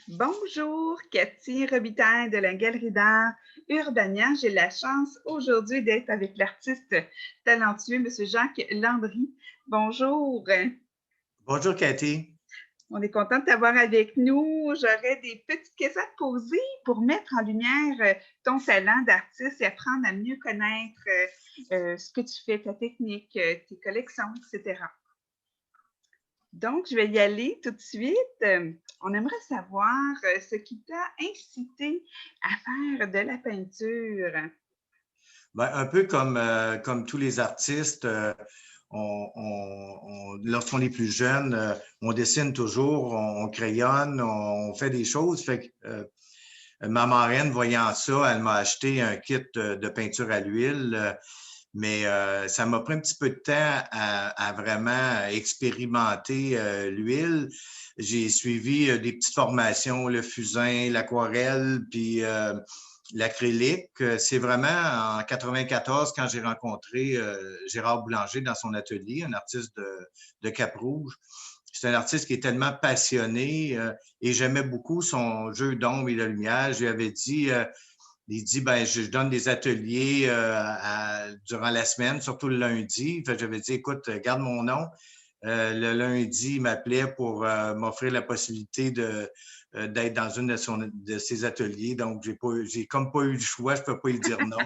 Bonjour, Cathy Robitaille de la Galerie d'art Urbania. J'ai la chance aujourd'hui d'être avec l'artiste talentueux, M. Jacques Landry. Bonjour, Bonjour Cathy. on est content de t'avoir avec nous. J'aurais des petites questions à te poser pour mettre en lumière ton talent d'artiste et apprendre à mieux connaître ce que tu fais, ta technique, tes collections, etc. Donc, je vais y aller tout de suite. On aimerait savoir ce qui t'a incité à faire de la peinture. Ben, un peu comme tous les artistes, lorsqu'on est plus jeune, on dessine toujours, on crayonne, on fait des choses. Fait que, ma marraine, voyant ça, elle m'a acheté un kit de peinture à l'huile. Mais ça m'a pris un petit peu de temps à vraiment expérimenter l'huile. J'ai suivi des petites formations, le fusain, l'aquarelle, puis l'acrylique. C'est vraiment en 94 quand j'ai rencontré Gérard Boulanger dans son atelier, un artiste de Cap-Rouge. C'est un artiste qui est tellement passionné et j'aimais beaucoup son jeu d'ombre et de lumière. Je lui avais dit, il dit, ben, je donne des ateliers durant la semaine, surtout le lundi. Fait, j'avais dit, écoute, garde mon nom. Le lundi, il m'appelait pour m'offrir la possibilité d'être dans une de ses ateliers. Donc, j'ai comme pas eu le choix, je peux pas lui dire non.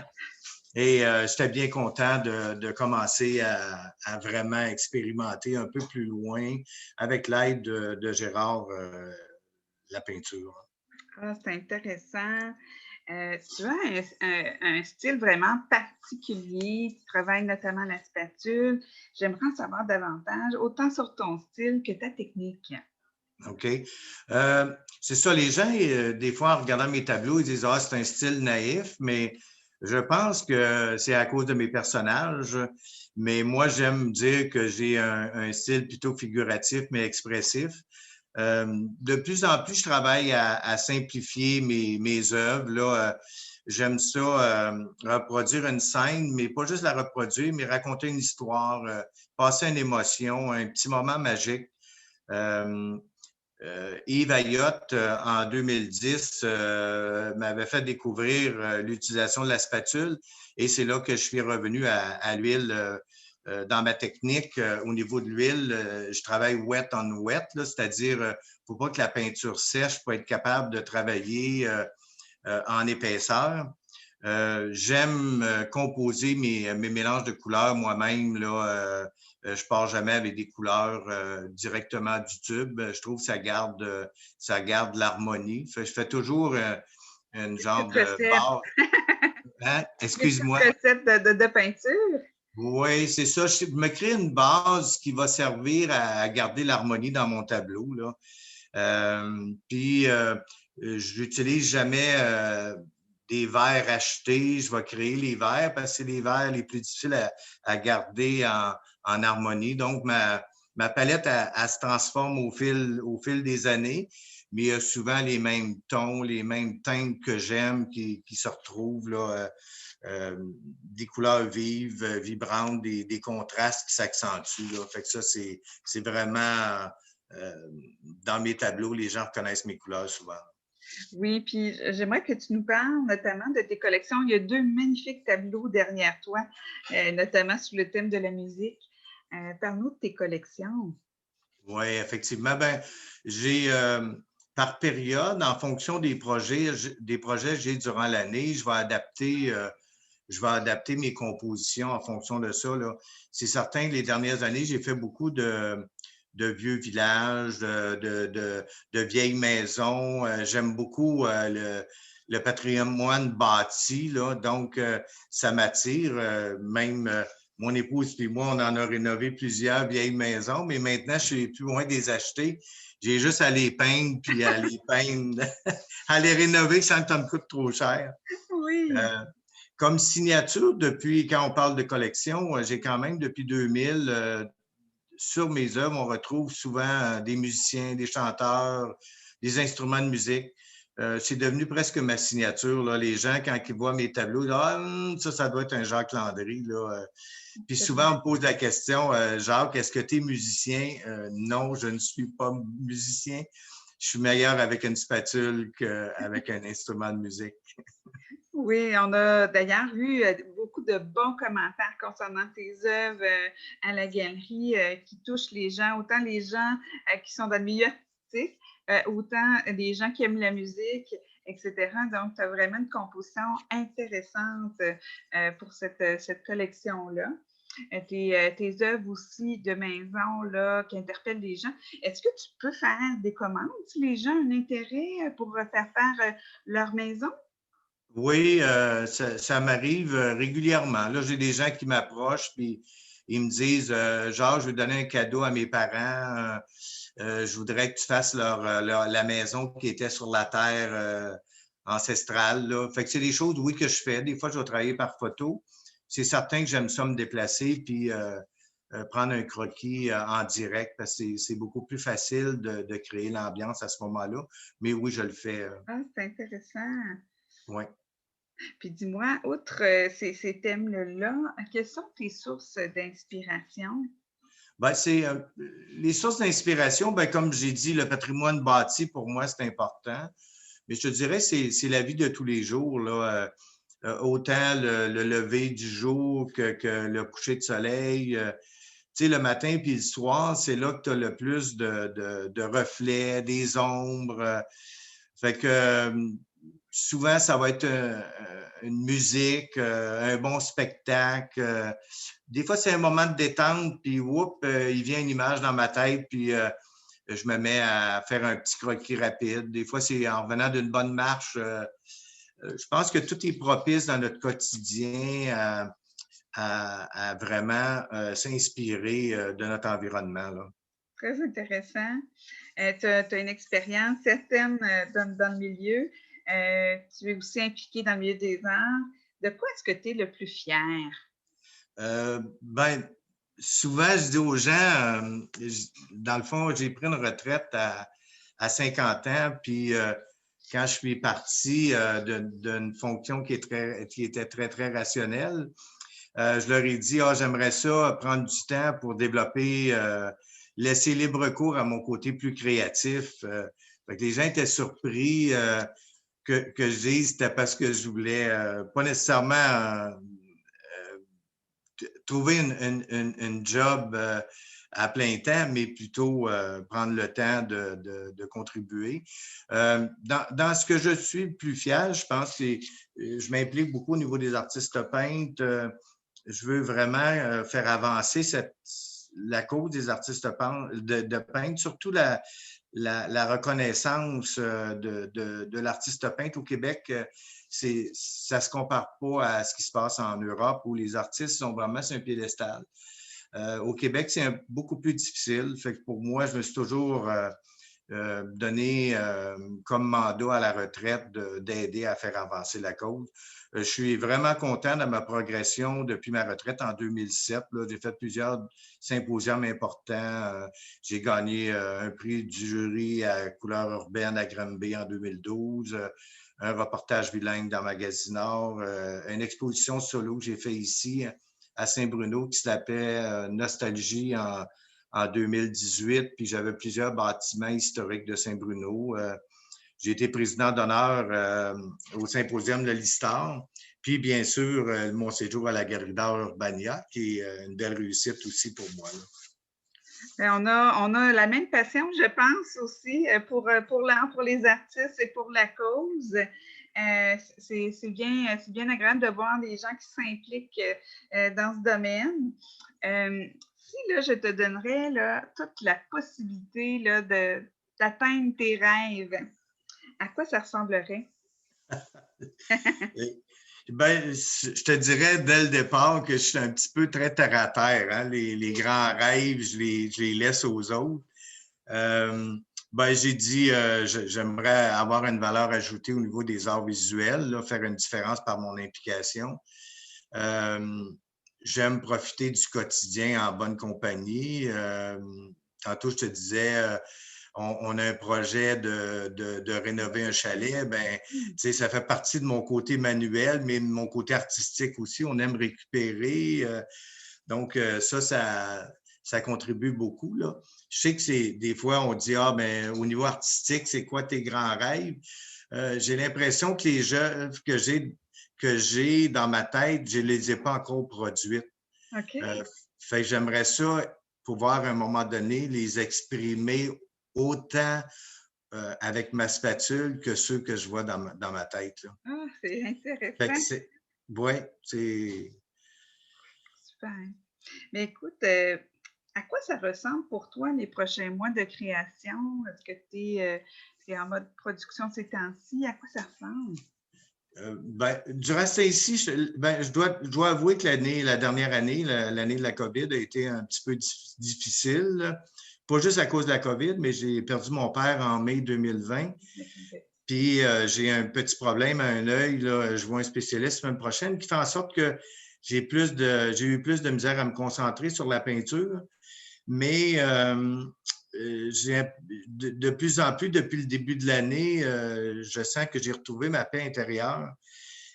Et j'étais bien content de commencer à vraiment expérimenter un peu plus loin avec l'aide de Gérard, la peinture. Ah, c'est intéressant. Tu as un style vraiment particulier. Tu travailles notamment la spatule. J'aimerais en savoir davantage, autant sur ton style que ta technique. OK. C'est ça, les gens, des fois, en regardant mes tableaux, ils disent, ah, c'est un style naïf, mais je pense que c'est à cause de mes personnages. Mais moi, j'aime dire que j'ai un style plutôt figuratif, mais expressif. De plus en plus, je travaille à simplifier mes œuvres. Là, j'aime ça, reproduire une scène, mais pas juste la reproduire, mais raconter une histoire, passer une émotion, un petit moment magique. Euh, Yves Ayotte, en 2010, m'avait fait découvrir l'utilisation de la spatule et c'est là que je suis revenu à l'huile. Dans ma technique, au niveau de l'huile, je travaille wet on wet, c'est-à-dire, il ne faut pas que la peinture sèche pour être capable de travailler en épaisseur. J'aime composer mes mélanges de couleurs moi-même. Là, je pars jamais avec des couleurs directement du tube. Je trouve que ça garde l'harmonie. Je fais toujours une Des genre petites de recettes. barre. Hein? Des petites Excuse-moi. recettes de peinture. Oui, c'est ça. Je me crée une base qui va servir à garder l'harmonie dans mon tableau. Là. Puis, je n'utilise jamais des verres achetés. Je vais créer les verres parce que c'est les verres les plus difficiles à garder en harmonie. Donc, ma palette, elle se transforme au fil des années, mais il y a souvent les mêmes tons, les mêmes teintes que j'aime qui se retrouvent là. Des couleurs vives, vibrantes, des contrastes qui s'accentuent. Là. Fait que ça, c'est vraiment dans mes tableaux, les gens reconnaissent mes couleurs souvent. Oui, puis j'aimerais que tu nous parles notamment de tes collections. Il y a deux magnifiques tableaux derrière toi, notamment sur le thème de la musique. Parle-nous de tes collections. Oui, effectivement. Ben, j'ai par période, en fonction des projets que j'ai durant l'année, je vais adapter mes compositions en fonction de ça. Là. C'est certain que les dernières années, j'ai fait beaucoup de vieux villages, de vieilles maisons. J'aime beaucoup le patrimoine bâti, là, donc ça m'attire. Même mon épouse et moi, on en a rénové plusieurs vieilles maisons, mais maintenant, je suis plus loin de les acheter. J'ai juste à les peindre, puis à les peindre, à les rénover sans que ça me coûte trop cher. Oui. Euh, Comme signature, depuis quand on parle de collection, j'ai quand même depuis 2000, sur mes œuvres, on retrouve souvent des musiciens, des chanteurs, des instruments de musique. C'est devenu presque ma signature. Là. Les gens, quand ils voient mes tableaux, ils disent, ah, ça doit être un Jacques Landry. Là. Puis souvent, on me pose la question, Jacques, est-ce que tu es musicien? Non, je ne suis pas musicien. je suis meilleur avec une spatule qu'avec un instrument de musique. Oui, on a d'ailleurs eu beaucoup de bons commentaires concernant tes œuvres à la galerie qui touchent les gens, autant les gens qui sont dans le milieu artistique, autant les gens qui aiment la musique, etc. Donc, tu as vraiment une composition intéressante pour cette collection-là. Tes œuvres aussi de maison là, qui interpellent les gens. Est-ce que tu peux faire des commandes si les gens ont un intérêt pour faire leur maison? Oui, ça m'arrive régulièrement. Là, j'ai des gens qui m'approchent puis ils me disent genre, je vais donner un cadeau à mes parents. Je voudrais que tu fasses la maison qui était sur la terre ancestrale. Là. Fait que c'est des choses, oui, que je fais. Des fois, je vais travailler par photo. C'est certain que j'aime ça me déplacer puis prendre un croquis en direct parce que c'est beaucoup plus facile de créer l'ambiance à ce moment-là. Mais oui, je le fais. Ah, c'est intéressant. Oui. Puis dis-moi, outre ces thèmes-là, quelles sont tes sources d'inspiration? Ben, c'est les sources d'inspiration, ben, comme j'ai dit, le patrimoine bâti, pour moi, c'est important. Mais je te dirais, c'est la vie de tous les jours, là. Autant le lever du jour que le coucher de soleil. Tu sais, le matin puis le soir, c'est là que tu as le plus de reflets, des ombres. Fait que souvent, ça va être une musique, un bon spectacle. Des fois, c'est un moment de détente, puis whoop, il vient une image dans ma tête, puis je me mets à faire un petit croquis rapide. Des fois, c'est en revenant d'une bonne marche. Je pense que tout est propice dans notre quotidien à vraiment s'inspirer de notre environnement, là. Très intéressant. Tu as une expérience certaine dans le milieu. Tu es aussi impliqué dans le milieu des arts. De quoi est-ce que tu es le plus fier? Ben, souvent, je dis aux gens, dans le fond, j'ai pris une retraite à 50 ans, puis quand je suis parti d'une fonction qui était très, très rationnelle, je leur ai dit, ah, j'aimerais ça prendre du temps pour développer, laisser libre cours à mon côté plus créatif. Fait que les gens étaient surpris que je dise c'était parce que je voulais pas nécessairement trouver une job à plein temps, mais plutôt prendre le temps de contribuer. Dans ce que je suis le plus fier, je pense que je m'implique beaucoup au niveau des artistes peintres. Je veux vraiment faire avancer la cause des artistes de peintres, surtout la reconnaissance de l'artiste peintre au Québec. Ça ne se compare pas à ce qui se passe en Europe où les artistes sont vraiment sur un piédestal. Au Québec, c'est beaucoup plus difficile. Fait que pour moi, je me suis toujours donné comme mandat à la retraite d'aider à faire avancer la cause. Je suis vraiment content de ma progression depuis ma retraite en 2007. J'ai fait plusieurs symposiums importants. J'ai gagné un prix du jury à couleur urbaine à Granby en 2012, un reportage bilingue dans Magasinor, une exposition solo que j'ai fait ici à Saint-Bruno qui s'appelait Nostalgie en 2018, puis j'avais plusieurs bâtiments historiques de Saint-Bruno. J'ai été président d'honneur au symposium de l'Histoire, puis bien sûr, mon séjour à la Galerie d'art Urbania, qui est une belle réussite aussi pour moi, là. On a la même passion, je pense, aussi pour l'art, pour les artistes et pour la cause. C'est bien agréable de voir des gens qui s'impliquent dans ce domaine. Si là, je te donnerais là, toute la possibilité là, d'atteindre tes rêves, à quoi ça ressemblerait? Ben, je te dirais dès le départ que je suis un petit peu très terre à terre. Hein? Les grands rêves, je les laisse aux autres. Ben, j'ai dit, j'aimerais avoir une valeur ajoutée au niveau des arts visuels, là, faire une différence par mon implication. J'aime profiter du quotidien en bonne compagnie. Tantôt, je te disais, on a un projet de rénover un chalet. Ben, ça fait partie de mon côté manuel, mais de mon côté artistique aussi. On aime récupérer. Donc, ça ça contribue beaucoup, là. Je sais que des fois, on dit, ah, ben, au niveau artistique, c'est quoi tes grands rêves? J'ai l'impression que les jeux que j'ai dans ma tête, je ne les ai pas encore produites. OK. Fait que j'aimerais ça pouvoir, à un moment donné, les exprimer autant avec ma spatule que ceux que je vois dans ma tête, là. Ah, c'est Fait que intéressant. ouais, c'est. Super. Mais écoute, à quoi ça ressemble pour toi les prochains mois de création? Est-ce que tu es en mode production ces temps-ci? À quoi ça ressemble? Ben, durant ça ici, je dois avouer que la dernière année, l'année de la COVID, a été un petit peu difficile, là. Pas juste à cause de la COVID, mais j'ai perdu mon père en mai 2020. Puis j'ai un petit problème à un œil, là. Je vois un spécialiste la semaine prochaine qui fait en sorte que j'ai eu plus de misère à me concentrer sur la peinture. Mais de plus en plus, depuis le début de l'année, je sens que j'ai retrouvé ma paix intérieure.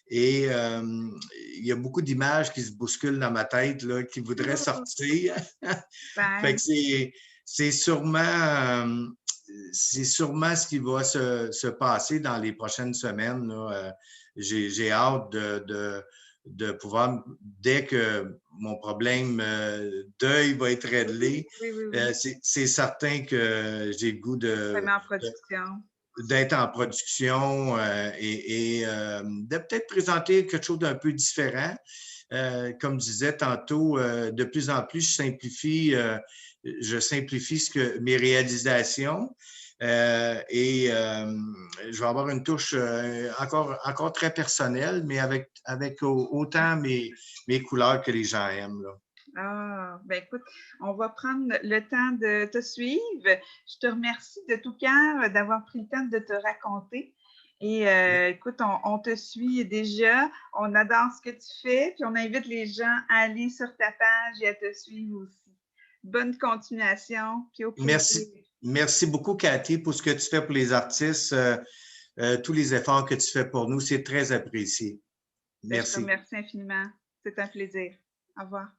Et il y a beaucoup d'images qui se bousculent dans ma tête, là, qui voudraient sortir. Fait que c'est sûrement ce qui va se passer dans les prochaines semaines, là. J'ai hâte de pouvoir, dès que mon problème d'œil va être réglé, Oui, oui, oui. c'est certain que j'ai le goût Vraiment en production. d'être en production et de peut-être présenter quelque chose d'un peu différent. Comme je disais tantôt, de plus en plus, je simplifie mes réalisations et je vais avoir une touche encore très personnelle, mais avec autant mes couleurs que les gens aiment, là. Ah, ben écoute, on va prendre le temps de te suivre. Je te remercie de tout cœur d'avoir pris le temps de te raconter. Et écoute, on te suit déjà, on adore ce que tu fais, puis on invite les gens à aller sur ta page et à te suivre aussi. Bonne continuation, puis au plaisir. Merci beaucoup, Cathy, pour ce que tu fais pour les artistes, tous les efforts que tu fais pour nous. C'est très apprécié. Ben, je te Merci. remercie infiniment. C'est un plaisir. Au revoir.